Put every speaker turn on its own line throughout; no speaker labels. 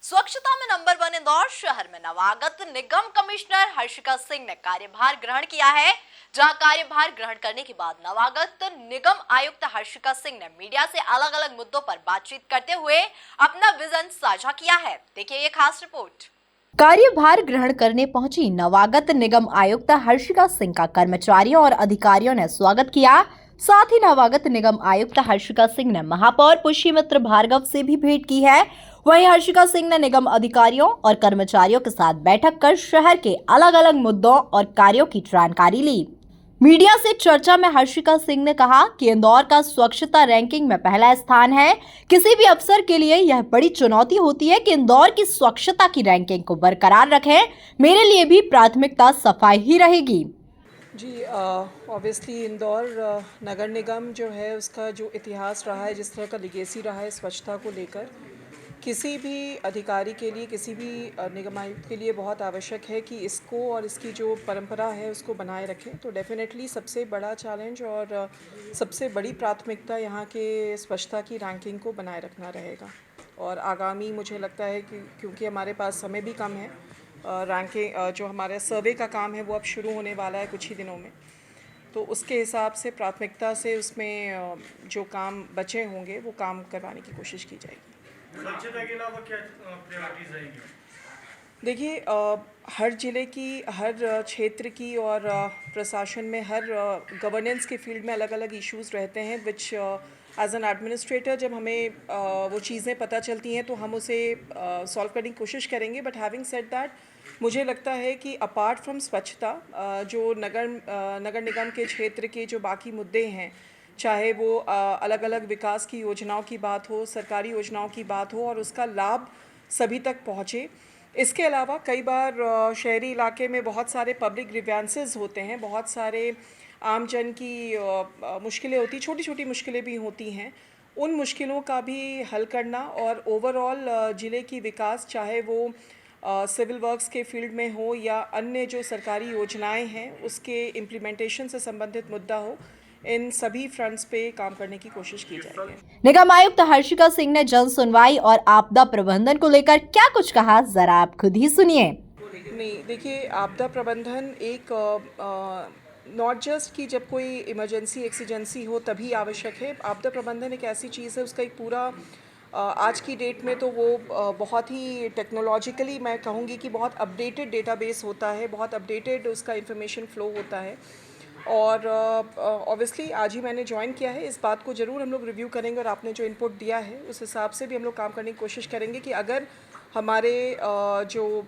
स्वच्छता में नंबर 1 इंदौर शहर में नवागत निगम कमिश्नर हर्षिका सिंह ने कार्यभार ग्रहण किया है। जहां कार्यभार ग्रहण करने के बाद नवागत निगम आयुक्त हर्षिका सिंह ने मीडिया से अलग अलग मुद्दों पर बातचीत करते हुए अपना विजन साझा किया है। देखिए ये खास रिपोर्ट। कार्यभार ग्रहण करने पहुंची नवागत निगम आयुक्त हर्षिका सिंह का कर्मचारियों और अधिकारियों ने स्वागत किया। साथ ही नवागत निगम आयुक्त हर्षिका सिंह ने महापौर पुष्यमित्र भार्गव से भी भेंट की है। वहीं हर्षिका सिंह ने निगम अधिकारियों और कर्मचारियों के साथ बैठक कर शहर के अलग अलग मुद्दों और कार्यों की जानकारी ली। मीडिया से चर्चा में हर्षिका सिंह ने कहा कि इंदौर का स्वच्छता रैंकिंग में पहला स्थान है। किसी भी अफसर के लिए यह बड़ी चुनौती होती है कि इंदौर की स्वच्छता की रैंकिंग को बरकरार रखें। मेरे लिए भी प्राथमिकता सफाई ही रहेगी।
जी, ऑब्वियसली इंदौर नगर निगम जो है उसका जो इतिहास रहा है, जिस तरह का लिगेसी रहा है स्वच्छता को लेकर, किसी भी अधिकारी के लिए, किसी भी निगम आयुक्त के लिए बहुत आवश्यक है कि इसको और इसकी जो परंपरा है उसको बनाए रखें। तो डेफिनेटली सबसे बड़ा चैलेंज और सबसे बड़ी प्राथमिकता यहाँ के स्वच्छता की रैंकिंग को बनाए रखना रहेगा। और आगामी मुझे लगता है कि क्योंकि हमारे पास समय भी कम है, रैंकिंग जो हमारा सर्वे का काम है वो अब शुरू होने वाला है कुछ ही दिनों में, तो उसके हिसाब से प्राथमिकता से उसमें जो काम बचे होंगे वो काम करवाने की कोशिश की जाएगी।
स्वच्छता के अलावा क्या प्रायोरिटीज रहेंगी?
देखिए, हर ज़िले की, हर क्षेत्र की और प्रशासन में हर गवर्नेंस के फील्ड में अलग अलग इश्यूज़ रहते हैं, विच एज एन एडमिनिस्ट्रेटर जब हमें वो चीज़ें पता चलती हैं तो हम उसे सॉल्व करने की कोशिश करेंगे। बट हैविंग सेड दैट, मुझे लगता है कि अपार्ट फ्रॉम स्वच्छता, जो नगर निगम के क्षेत्र के जो बाकी मुद्दे हैं, चाहे वो अलग अलग विकास की योजनाओं की बात हो, सरकारी योजनाओं की बात हो और उसका लाभ सभी तक पहुँचे। इसके अलावा कई बार शहरी इलाके में बहुत सारे पब्लिक ग्रीवेंसेस होते हैं, बहुत सारे आम जन की मुश्किलें होती, छोटी छोटी मुश्किलें भी होती हैं। उन मुश्किलों का भी हल करना और ओवरऑल ज़िले की विकास, चाहे वो सिविल वर्क्स के फील्ड में हो या अन्य जो सरकारी योजनाएं हैं उसके इम्प्लीमेंटेशन से संबंधित मुद्दा हो, इन सभी फ्रंट्स पे काम करने की कोशिश की जाएगी।
निगम आयुक्त हर्षिका सिंह ने जन सुनवाई और आपदा प्रबंधन को लेकर क्या कुछ कहा, जरा आप खुद ही सुनिए।
नहीं, देखिए, आपदा प्रबंधन एक नॉट जस्ट कि जब कोई इमरजेंसी एक्सीजेंसी हो तभी आवश्यक है। आपदा प्रबंधन एक ऐसी चीज़ है, उसका एक पूरा आज की डेट में तो वो बहुत ही टेक्नोलॉजिकली, मैं कहूँगी कि बहुत अपडेटेड डेटाबेस होता है, बहुत अपडेटेड उसका इंफॉर्मेशन फ़्लो होता है। और ऑब्वियसली आज ही मैंने ज्वाइन किया है, इस बात को ज़रूर हम लोग रिव्यू करेंगे और आपने जो इनपुट दिया है उस हिसाब से भी हम लोग काम करने की कोशिश करेंगे कि अगर हमारे जो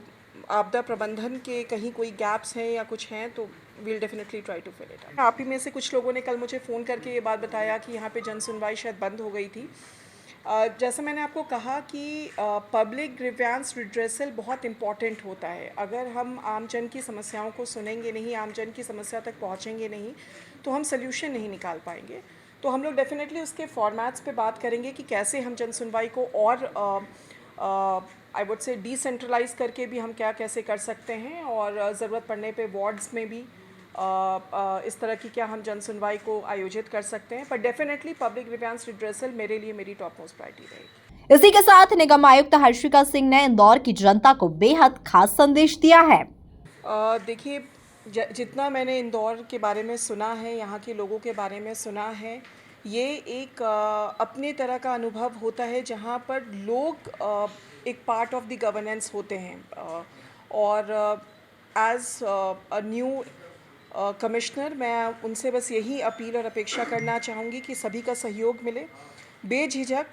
आपदा प्रबंधन के कहीं कोई गैप्स हैं या कुछ हैं तो we'll definitely try to fill it. आप ही में से कुछ लोगों ने कल मुझे फ़ोन करके ये बात बताया कि यहाँ पे जन सुनवाई शायद बंद हो गई थी। जैसा मैंने आपको कहा कि पब्लिक ग्रीवेंस रिड्रेसल बहुत इम्पॉर्टेंट होता है। अगर हम आम जन की समस्याओं को सुनेंगे नहीं, आम जन की समस्या तक पहुँचेंगे नहीं, तो हम सल्यूशन नहीं निकाल पाएंगे। तो हम लोग डेफिनेटली उसके फॉर्मेट्स पे बात करेंगे कि कैसे हम जन सुनवाई को और आई वुड से डिसेंट्रलाइज करके भी हम क्या कैसे कर सकते हैं, और ज़रूरत पड़ने पे वार्ड्स में भी इस तरह की क्या हम जन सुनवाई को आयोजित कर सकते हैं। पर डेफिनेटली पब्लिक ग्रीवेंस रिड्रेसल मेरे लिए मेरी टॉप मोस्ट प्रायोरिटी रहेगी।
इसी के साथ निगम आयुक्त हर्षिका सिंह ने इंदौर की जनता को बेहद खास संदेश दिया है।
देखिए, जितना मैंने इंदौर के बारे में सुना है, यहाँ के लोगों के बारे में सुना है, ये एक अपने तरह का अनुभव होता है जहाँ पर लोग एक पार्ट ऑफ द गवर्नेंस होते हैं। और एज अ न्यू कमिश्नर मैं उनसे बस यही अपील और अपेक्षा करना चाहूँगी कि सभी का सहयोग मिले। बेझिझक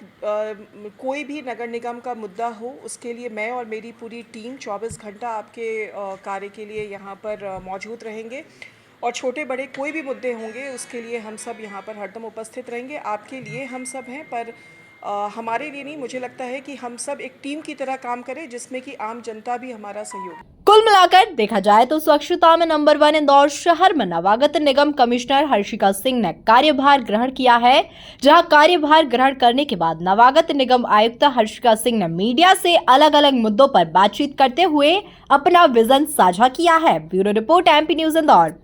कोई भी नगर निगम का मुद्दा हो, उसके लिए मैं और मेरी पूरी टीम 24 घंटा आपके कार्य के लिए यहाँ पर मौजूद रहेंगे। और छोटे बड़े कोई भी मुद्दे होंगे उसके लिए हम सब यहाँ पर हरदम उपस्थित रहेंगे। आपके लिए हम सब हैं, पर हमारे लिए नहीं। मुझे लगता है कि हम सब एक टीम की तरह काम करें जिसमें कि आम जनता भी हमारा सहयोग।
कुल मिलाकर देखा जाए तो स्वच्छता में नंबर 1 इंदौर शहर में नवागत निगम कमिश्नर हर्षिका सिंह ने कार्यभार ग्रहण किया है। जहां कार्यभार ग्रहण करने के बाद नवागत निगम आयुक्त हर्षिका सिंह ने मीडिया से अलग अलग मुद्दों पर बातचीत करते हुए अपना विजन साझा किया है। Bureau report, MP news Indore.